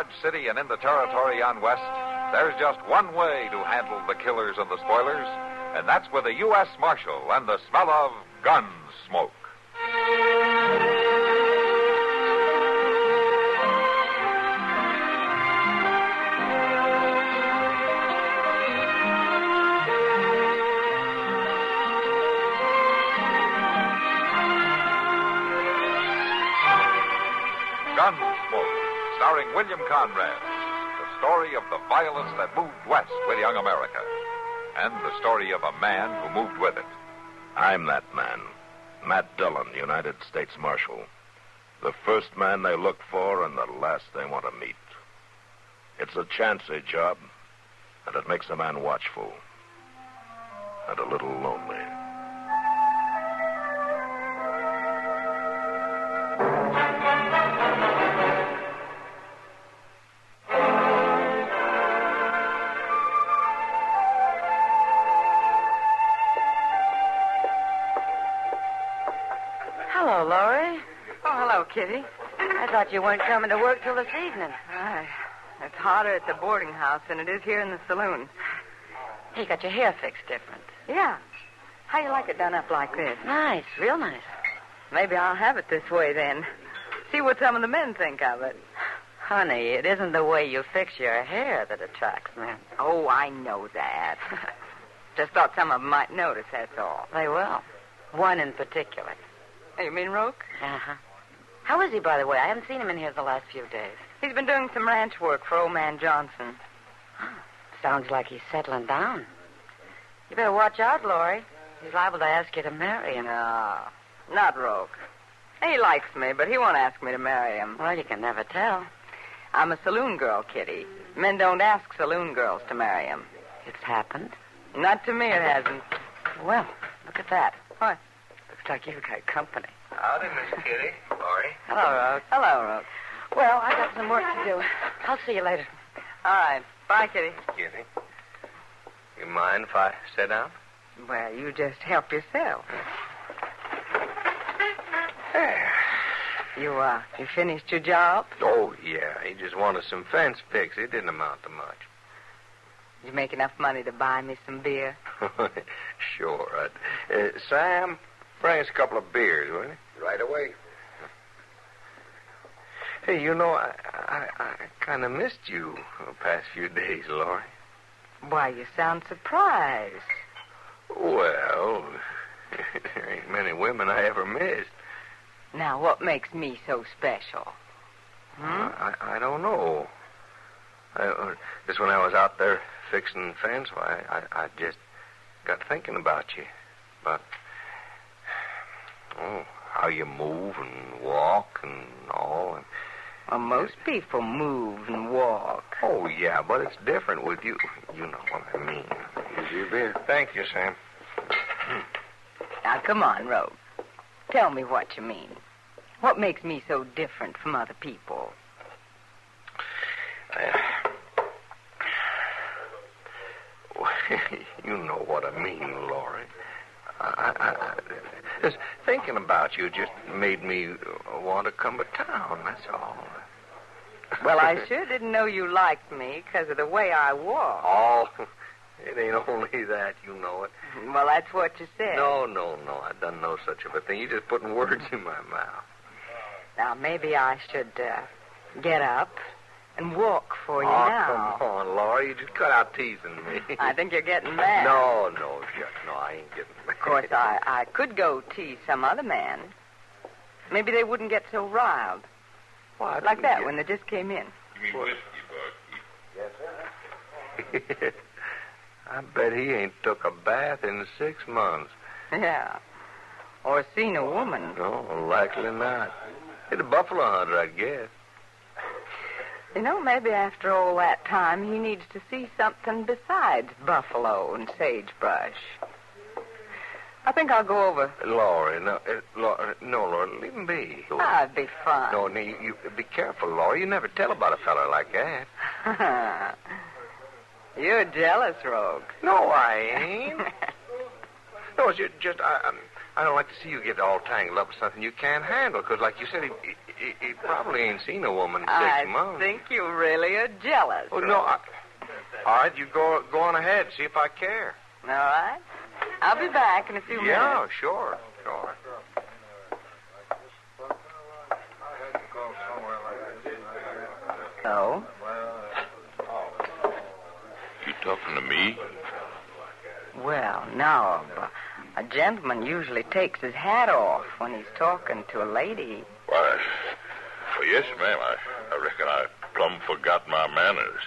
Dodge City and in the territory on west, there's just one way to handle the killers and the spoilers, and that's with a U.S. Marshal and the smell of Gunsmoke. Gunsmoke, starring William Conrad. The story of the violence that moved west with young America. And the story of a man who moved with it. I'm that man. Matt Dillon, United States Marshal. The first man they look for and the last they want to meet. It's a chancy job, and it makes a man watchful. And a little lonely. Hello, Laurie. Oh, hello, Kitty. I thought you weren't coming to work till this evening. It's hotter at the boarding house than it is here in the saloon. You got your hair fixed different. Yeah. How you like it done up like this? Nice, real nice. Maybe I'll have it this way then. See what some of the men think of it. Honey, it isn't the way you fix your hair that attracts men. Oh, I know that. Just thought some of them might notice, that's all. They will. One in particular. You mean Roke? Uh-huh. How is he, by the way? I haven't seen him in here the last few days. He's been doing some ranch work for old man Johnson. Sounds like he's settling down. You better watch out, Laurie. He's liable to ask you to marry him. No, not Roke. He likes me, but he won't ask me to marry him. Well, you can never tell. I'm a saloon girl, Kitty. Men don't ask saloon girls to marry him. It's happened. Not to me, it hasn't. Well, look at that. What? Looks like you've got company. Howdy, Miss Kitty. Laurie. Hello, Roke. Hello, Roke. Well, I got some work to do. I'll see you later. All right. Bye, Kitty. Kitty. You mind if I sit down? Well, you just help yourself. You finished your job? Oh, yeah. He just wanted some fence fix. It didn't amount to much. You make enough money to buy me some beer? Sure. Sam, bring us a couple of beers, will you? Right away. Hey, you know, I kind of missed you the past few days, Laurie. Why, you sound surprised. Well, there ain't many women I ever missed. Now, what makes me so special? I don't know. Just when I was out there fixing the fence, I just got thinking about you. About, how you move and walk and all. Well, most people move and walk. Oh, yeah, but it's different with you. You know what I mean. Here's your beer. Thank you, Sam. Now, come on, Rogue. Tell me what you mean. What makes me so different from other people? You know what I mean, Laurie. Just thinking about you just made me want to come to town, that's all. Well, I sure didn't know you liked me because of the way I walk. Oh, it ain't only that, you know it. Well, that's what you said. No, I done no such of a thing. You're just putting words in my mouth. Now, maybe I should get up and walk for you now. Come on, Laurie. You just cut out teasing me. I think you're getting mad. No, shucks. No, I ain't getting mad. Of course, I could go tease some other man. Maybe they wouldn't get so riled. What? Like that when they just came in. You mean whiskey, Buck? Yes, sir. I bet he ain't took a bath in 6 months. Yeah. Or seen a woman. No, likely not. He's a buffalo hunter, I guess. You know, maybe after all that time, he needs to see something besides buffalo and sagebrush. I think I'll go over. Laurie, no, Laurie, leave him be. It'd be fun. No, you be careful, Laurie. You never tell about a fella like that. You're jealous, Rogue. No, I ain't. No, it's just I don't like to see you get all tangled up with something you can't handle, because like you said, he probably ain't seen a woman in 6 months. I think you really are jealous. Oh, no. All right, you go on ahead. See if I care. All right. I'll be back in a few minutes. Yeah, sure. No. You talking to me? Well, now, a gentleman usually takes his hat off when he's talking to a lady. Why, well, yes, ma'am. I reckon I plumb forgot my manners.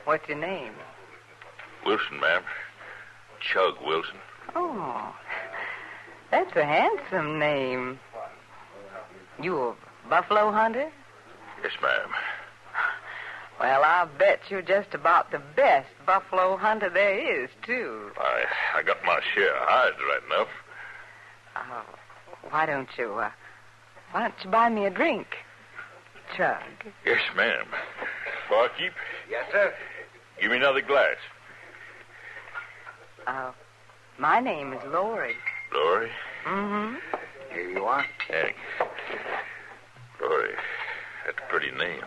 What's your name? Wilson, ma'am. Chugg Wilson. Oh, that's a handsome name. You a buffalo hunter? Yes, ma'am. Well, I'll bet you're just about the best buffalo hunter there is, too. I got my share of hides right enough. Why don't you buy me a drink, Chugg? Yes, ma'am. Barkeep? Yes, sir. Give me another glass. My name is Lori. Lori? Mm-hmm. Here you are. Thanks. Lori, that's a pretty name.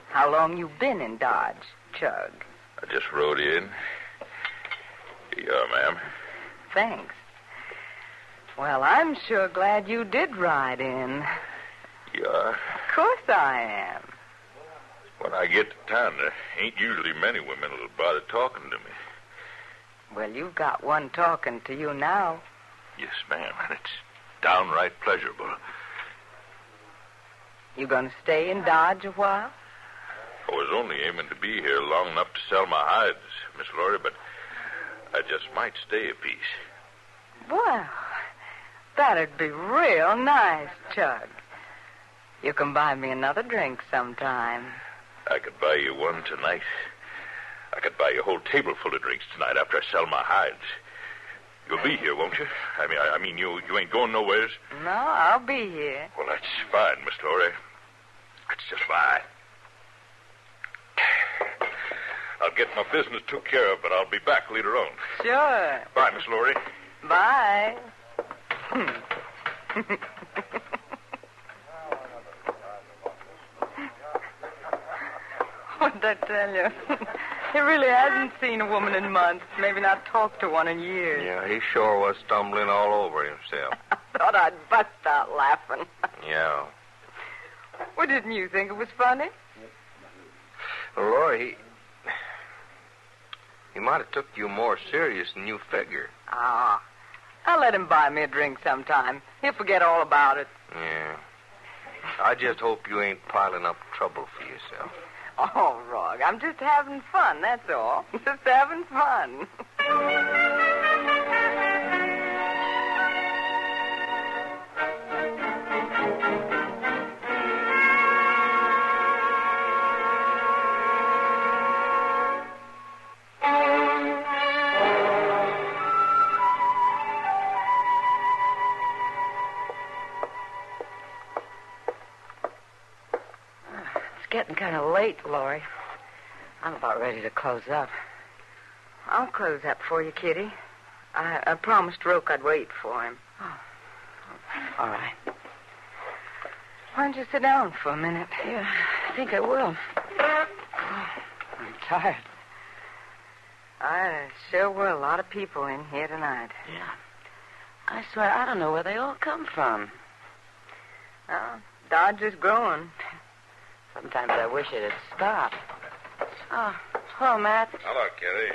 How long you been in Dodge, Chugg? I just rode in. Here you are, ma'am. Thanks. Well, I'm sure glad you did ride in. You are? Of course I am. When I get to town, there ain't usually many women that'll bother talking to me. Well, you've got one talking to you now. Yes, ma'am, and it's downright pleasurable. You gonna stay in Dodge a while? I was only aiming to be here long enough to sell my hides, Miss Lori, but I just might stay a piece. Well, that'd be real nice, Chugg. You can buy me another drink sometime. I could buy you one tonight. I could buy you a whole table full of drinks tonight after I sell my hides. You'll be here, won't you? I mean, you ain't going nowheres? No, I'll be here. Well, that's fine, Miss Lori. That's just fine. I'll get my business took care of, but I'll be back later on. Sure. Bye, Miss Lori. Bye. What'd I tell you? He really hasn't seen a woman in months, maybe not talked to one in years. Yeah, he sure was stumbling all over himself. I thought I'd bust out laughing. Yeah. Well, didn't you think it was funny? Well, Lori, he might have took you more serious than you figure. I'll let him buy me a drink sometime. He'll forget all about it. Yeah. I just hope you ain't piling up trouble for yourself. Oh, Rog, I'm just having fun, that's all. Just having fun. Getting kind of late, Lori. I'm about ready to close up. I'll close up for you, Kitty. I promised Roke I'd wait for him. Oh. All right. Why don't you sit down for a minute? Yeah, I think I will. Oh, I'm tired. I sure were a lot of people in here tonight. Yeah. I swear, I don't know where they all come from. Well, Dodge is growing. Sometimes I wish it'd stop. Oh, hello, Matt. Hello, Kitty.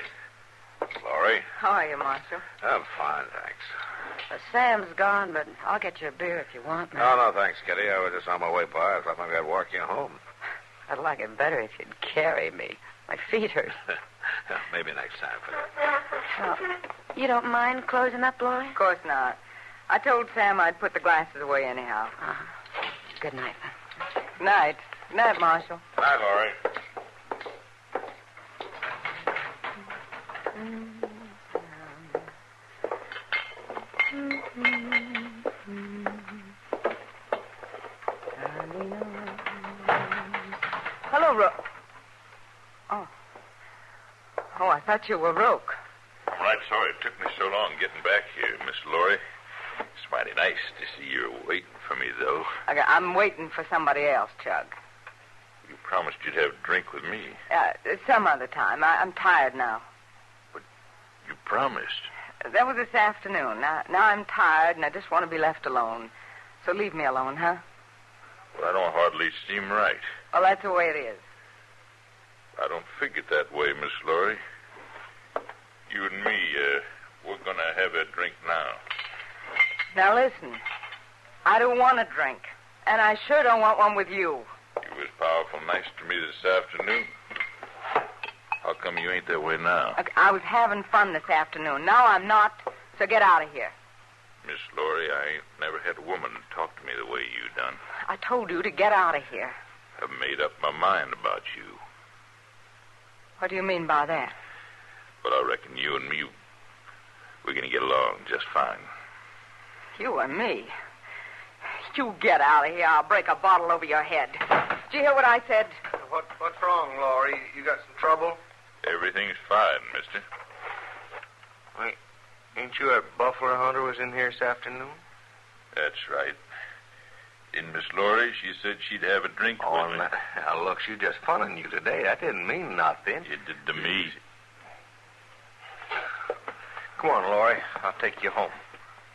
Lori. How are you, Marshal? I'm fine, thanks. Sam's gone, but I'll get you a beer if you want, Matt. No, thanks, Kitty. I was just on my way by. I thought maybe I'd walk you home. I'd like it better if you'd carry me. My feet hurt. Maybe next time. Oh, you don't mind closing up, Lori? Of course not. I told Sam I'd put the glasses away anyhow. Good night, then. Night. Good night, Marshal. Good night, Lori. Hello, Roke. Oh, I thought you were Roke. I'm right sorry it took me so long getting back here, Miss Laurie. It's mighty nice to see you're waiting for me, though. I'm waiting for somebody else, Chug. You promised you'd have a drink with me. Some other time. I'm tired now. But you promised. That was this afternoon. Now I'm tired, and I just want to be left alone. So leave me alone, huh? Well, I don't hardly seem right. Well, that's the way it is. I don't figure it that way, Miss Laurie. You and me, we're going to have a drink now. Now, listen. I don't want a drink, and I sure don't want one with you. You was powerful nice to me this afternoon. How come you ain't that way now? I was having fun this afternoon. Now I'm not, so get out of here. Miss Laurie, I ain't never had a woman talk to me the way you done. I told you to get out of here. I've made up my mind about you. What do you mean by that? But I reckon you and me, we're going to get along just fine. You and me? You get out of here. I'll break a bottle over your head. Did you hear what I said? What's wrong, Laurie? You got some trouble? Everything's fine, mister. Wait, ain't you a buffalo hunter was in here this afternoon? That's right. And Miss Laurie, she said she'd have a drink with me. Now, look, she's just funning you today. That didn't mean nothing. It did to me. Come on, Laurie. I'll take you home.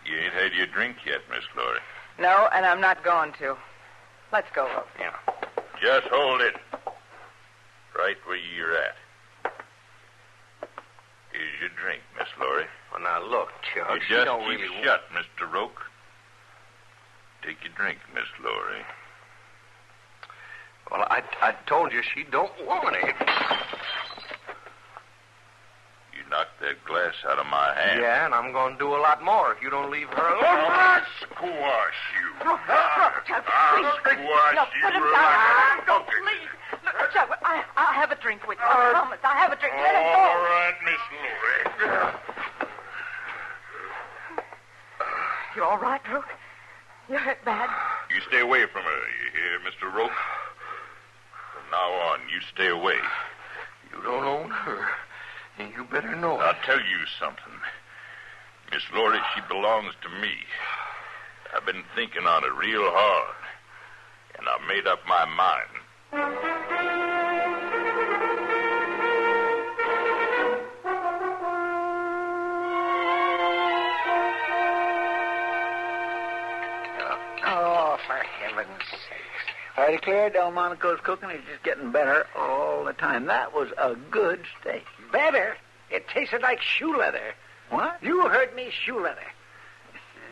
You ain't had your drink yet, Miss Laurie. No, and I'm not going to. Let's go. Yeah. Just hold it. Right where you're at. Here's your drink, Miss Laurie. Well, now, look, Chug. You just keep shut, Mr. Roke. Take your drink, Miss Laurie. Well, I told you she don't want it. You knocked that glass out of my hand. Yeah, and I'm going to do a lot more if you don't leave her alone. I'll squash you. No, Chug, please. I'll squash No, you put him like down. a No, bucket. please. Look, Chug, I'll have a drink with you. I promise. I'll have a drink. Let him go. All right, Miss Laurie. You all right, Rook? You hurt bad? You stay away from her, you hear, Mr. Roke? From now on, you stay away. You don't own her, and you better know it. I'll tell you something. Miss Laurie, she belongs to me. I've been thinking on it real hard, and I've made up my mind. Oh, for heaven's sakes. I declare Delmonico's cooking is just getting better all the time. That was a good steak. Better? It tasted like shoe leather. What? You heard me, shoe leather.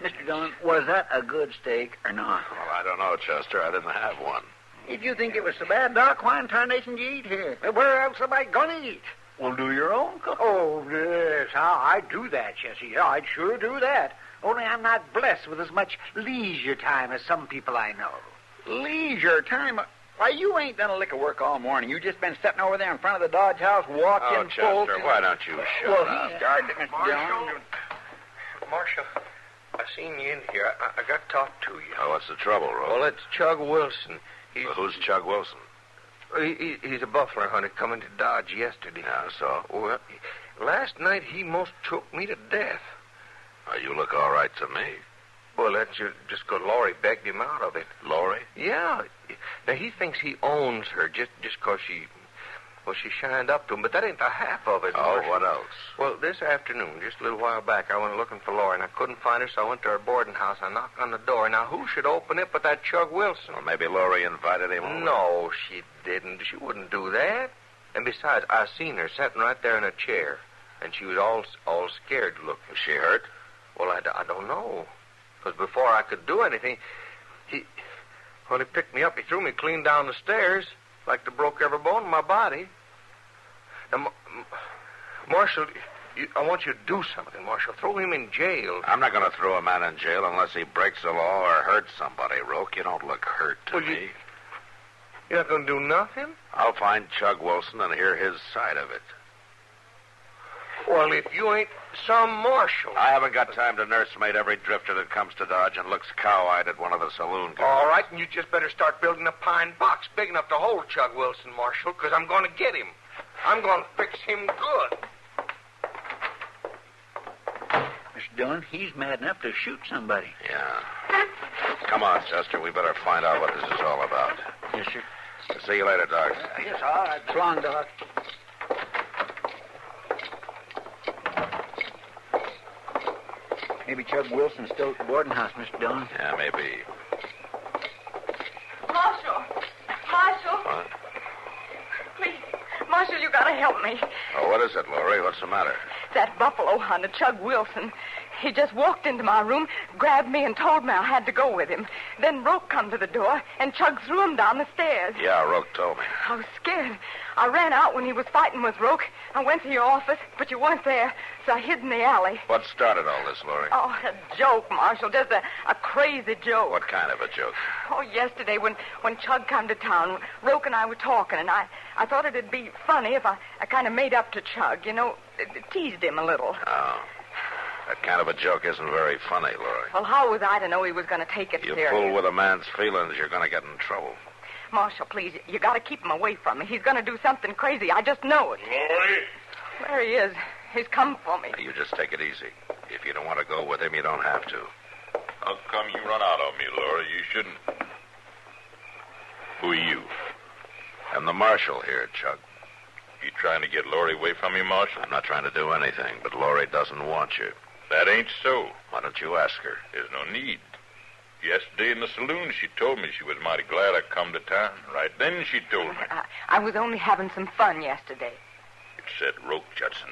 Mr. Dillon, was that a good steak or not? Well, I don't know, Chester. I didn't have one. If you think it was so bad, Doc, why in tarnation you eat here? Where else am I going to eat? Well, do your own cooking. Oh, yes. I'd do that, Jesse. Yeah, I'd sure do that. Only I'm not blessed with as much leisure time as some people I know. Leisure time? Why, you ain't done a lick of work all morning. You just been sitting over there in front of the Dodge House watching folks. Chester, why don't you shut Well, up? he started it, Mr. Dillon. Marshal, I seen you in here. I got to talk to you. Oh, what's the trouble, Roke? Well, it's Chugg Wilson. Who's Chugg Wilson? He's a buffalo hunter coming to Dodge yesterday. Yeah, so? Well, last night he most choked me to death. You look all right to me. Well, that's just because Laurie begged him out of it. Laurie? Yeah. Now, he thinks he owns her just because she shined up to him, but that ain't the half of it. Oh, Marshal. what else? Well, this afternoon, just a little while back, I went looking for Laurie, and I couldn't find her, so I went to her boarding house. I knocked on the door. Now, who should open it but that Chugg Wilson? Well, maybe Laurie invited him over. No, she didn't. She wouldn't do that. And besides, I seen her sitting right there in a chair, and she was all scared looking. Was she hurt? Well, I don't know. Because before I could do anything, when he picked me up, he threw me clean down the stairs, like to broke every bone in my body. Now, Marshal, I want you to do something, Marshal. Throw him in jail. I'm not going to throw a man in jail unless he breaks the law or hurts somebody, Roke. You don't look hurt to me. You're not going to do nothing? I'll find Chugg Wilson and hear his side of it. Well, if you ain't some marshal. I haven't got time to nursemaid every drifter that comes to Dodge and looks cow-eyed at one of the saloon girls. All right, and you just better start building a pine box big enough to hold Chugg Wilson, Marshal, because I'm going to get him. I'm going to fix him good. Dillon. He's mad enough to shoot somebody. Yeah. Come on, Chester. We better find out what this is all about. Yes, sir. See you later, Doc. Yes, all right. So long, Doc. Maybe Chugg Wilson's still at the boarding house, Mr. Dillon. Yeah, maybe. Marshal. What? Please. Marshal, you gotta help me. Oh, what is it, Laurie? What's the matter? That buffalo hunter, Chugg Wilson. He just walked into my room, grabbed me, and told me I had to go with him. Then Roke come to the door, and Chugg threw him down the stairs. Yeah, Roke told me. I was scared. I ran out when he was fighting with Roke. I went to your office, but you weren't there, so I hid in the alley. What started all this, Laurie? Oh, a joke, Marshal. Just a crazy joke. What kind of a joke? Oh, yesterday when Chugg come to town, Roke and I were talking, and I thought it'd be funny if I kind of made up to Chugg, you know, teased him a little. Oh. That kind of a joke isn't very funny, Laurie. Well, how was I to know he was going to take it You serious? fool with a man's feelings, you're going to get in trouble. Marshal, please, you got to keep him away from me. He's going to do something crazy. I just know it. Laurie? There he is. He's come for me. Now, you just take it easy. If you don't want to go with him, you don't have to. How come you run out on me, Laurie? You shouldn't. Who are you? I'm the marshal here, Chugg. You trying to get Laurie away from me, Marshal? I'm not trying to do anything, but Laurie doesn't want you. That ain't so. Why don't you ask her? There's no need. Yesterday in the saloon, she told me she was mighty glad I come to town. Right then she told me. I was only having some fun yesterday. It said Roke Judson.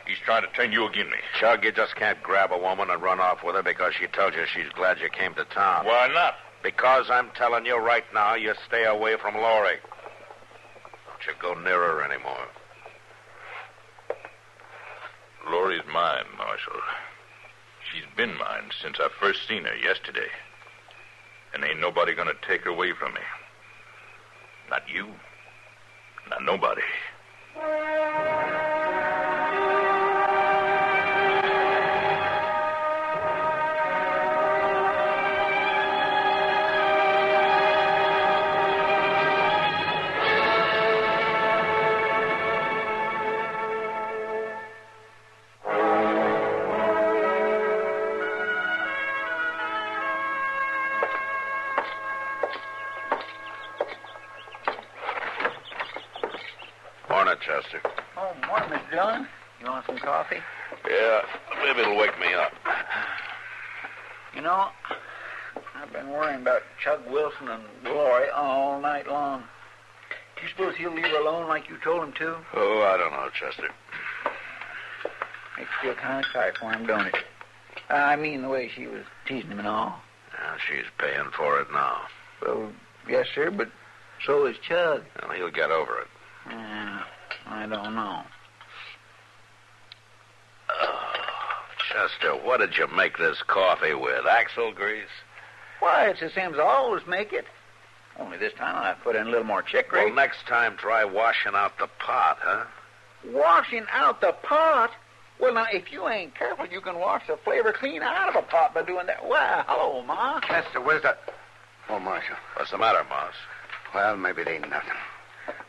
He's trying to turn you against me. Chugg, you just can't grab a woman and run off with her because she told you she's glad you came to town. Why not? Because I'm telling you right now, you stay away from Laurie. Don't you go near her anymore. Laurie's mine, Marshal. She's been mine since I first seen her yesterday. And ain't nobody gonna take her away from me. Not you. Not nobody. Chester. Oh, morning, Mr. Dillon. You want some coffee? Yeah, maybe it'll wake me up. You know, I've been worrying about Chugg Wilson and Laurie all night long. Do you suppose he'll leave her alone like you told him to? Oh, I don't know, Chester. Makes you feel kind of sorry for him, don't it? I mean, the way she was teasing him and all. Yeah, she's paying for it now. Well, yes, sir, but so is Chugg. Well, he'll get over it. Yeah, I don't know. Oh, Chester, what did you make this coffee with? Axle grease? Why, it's the same as I always make it. Only this time I put in a little more chicory. Well, next time try washing out the pot, huh? Washing out the pot? Well, now, if you ain't careful, you can wash the flavor clean out of a pot by doing that. Well, hello, Ma. Chester, where's that? Oh, Marshal. What's the matter, Moss? Well, maybe it ain't nothing.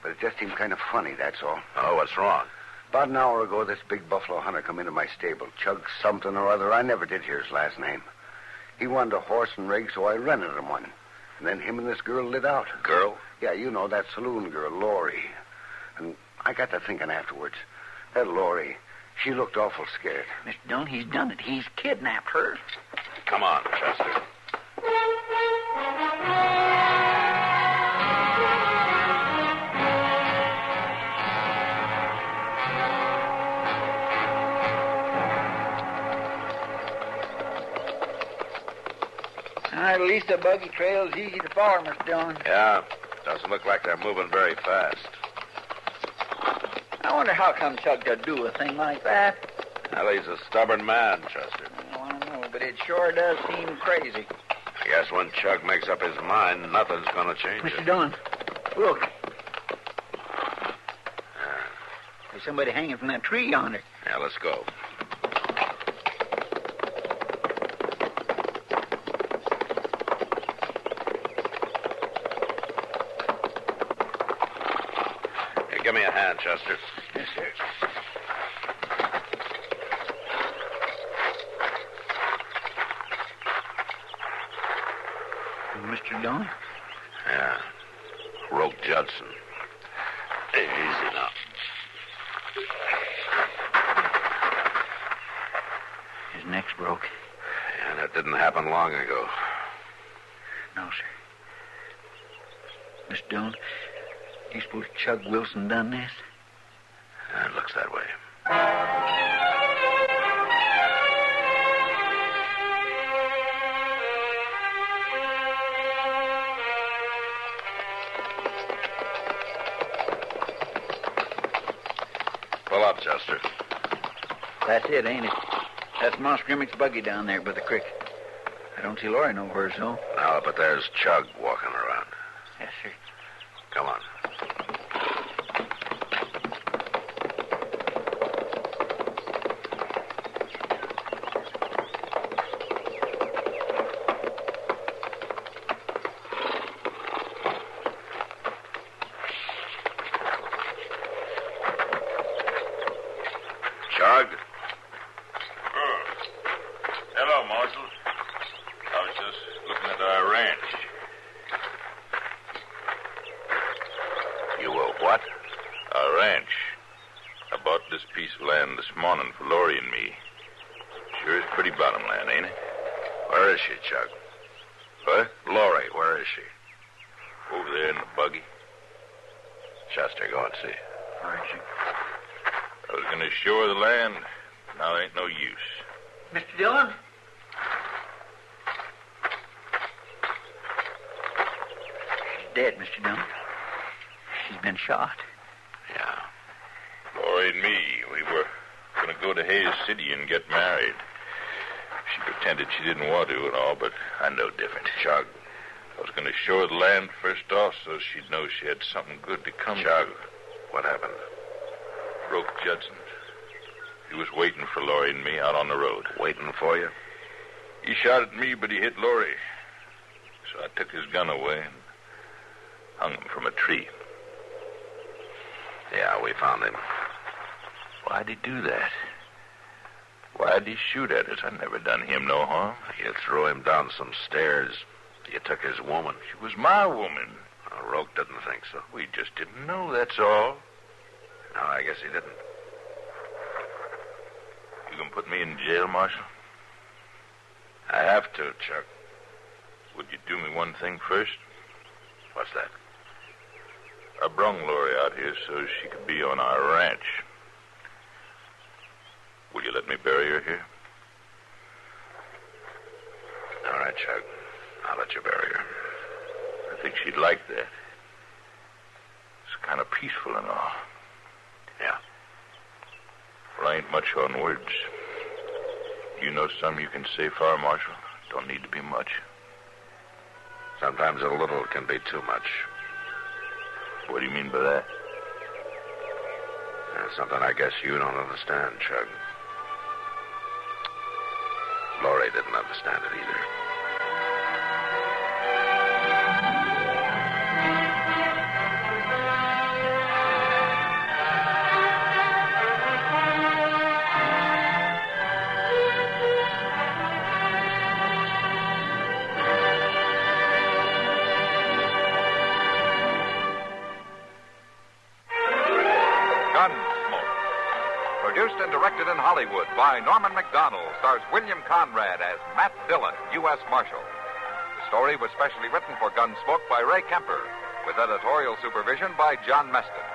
But it just seemed kind of funny, that's all. Oh, what's wrong? About an hour ago, this big buffalo hunter come into my stable. Chugg something or other. I never did hear his last name. He wanted a horse and rig, so I rented him one. And then him and this girl lit out. Girl? Yeah, you know, that saloon girl, Laurie. And I got to thinking afterwards. That Laurie, she looked awful scared. Mr. Dillon, he's done it. He's kidnapped her. Come on, Chester. At least the buggy trail's easy to follow, Mr. Dillon. Yeah, doesn't look like they're moving very fast. I wonder how come Chugg to do a thing like that. Well, he's a stubborn man, Chester. Oh, I know, but it sure does seem crazy. I guess when Chugg makes up his mind, nothing's going to change Mr. it. Dillon, look. There's somebody hanging from that tree yonder. Yeah, let's go. Here, give me a hand, Chester. Yes, sir. Mr. Dillon? Yeah. Roke Judson. Easy now. His neck's broke. Yeah, that didn't happen long ago. No, sir. Mr. Dillon, you suppose Chugg Wilson done this? Yeah, it looks that way. Pull up, Chester. That's it, ain't it? That's Moss Grimmick's buggy down there by the creek. I don't see Laurie nowhere, so. No, but there's Chugg walking around. Yes, sir. Come on. Chugg? Oh. Hello, Marshal. I was just looking at our ranch. You will what? Our ranch. I bought this piece of land this morning for Laurie and me. Sure is pretty bottom land, ain't it? Where is she, Chugg? What? Laurie, where is she? Over there in the buggy. Chester, go and see. All right, sir. I was going to show her the land. Now there ain't no use. Mr. Dillon? She's dead, Mr. Dillon. She's been shot. Yeah. Laurie and me, we were going to go to Hayes City and get married. She pretended she didn't want to and all, but I know different. Chugg. I was going to show her the land first off so she'd know she had something good to come Chugg, to. what happened? Roke Judson. He was waiting for Laurie and me out on the road. Waiting for you? He shot at me, but he hit Laurie. So I took his gun away and hung him from a tree. Yeah, we found him. Why'd he do that? Why'd he shoot at us? I never done him no harm. You threw him down some stairs. You took his woman. She was my woman. Roke didn't think so. We just didn't know, that's all. No, I guess he didn't. You gonna put me in jail, Marshal? I have to, Chugg. Would you do me one thing first? What's that? I brung Laurie out here so she could be on our ranch. Will you let me bury her here? All right, Chugg. I'll let you bury her. I think she'd like that. It's kind of peaceful and all. Yeah. Well, I ain't much on words. You know some you can say far, Marshal? Don't need to be much. Sometimes a little can be too much. What do you mean by that? That's something I guess you don't understand, Chugg. Laurie didn't understand it either. Gunsmoke. Produced and directed in Hollywood by Norman McDonald, stars William Conrad as Matt Dillon, U.S. Marshal. The story was specially written for Gunsmoke by Ray Kemper, with editorial supervision by John Meston.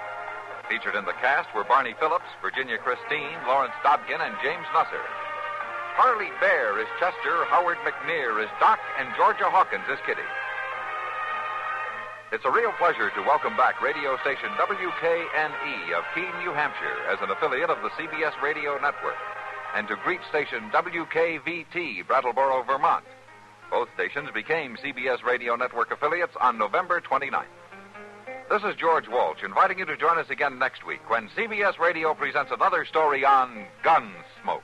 Featured in the cast were Barney Phillips, Virginia Christine, Lawrence Dobkin, and James Nusser. Harley Bear is Chester, Howard McNear is Doc, and Georgia Hawkins is Kitty. It's a real pleasure to welcome back radio station WKNE of Keene, New Hampshire, as an affiliate of the CBS Radio Network, and to greet station WKVT, Brattleboro, Vermont. Both stations became CBS Radio Network affiliates on November 29th. This is George Walsh inviting you to join us again next week when CBS Radio presents another story on Gunsmoke.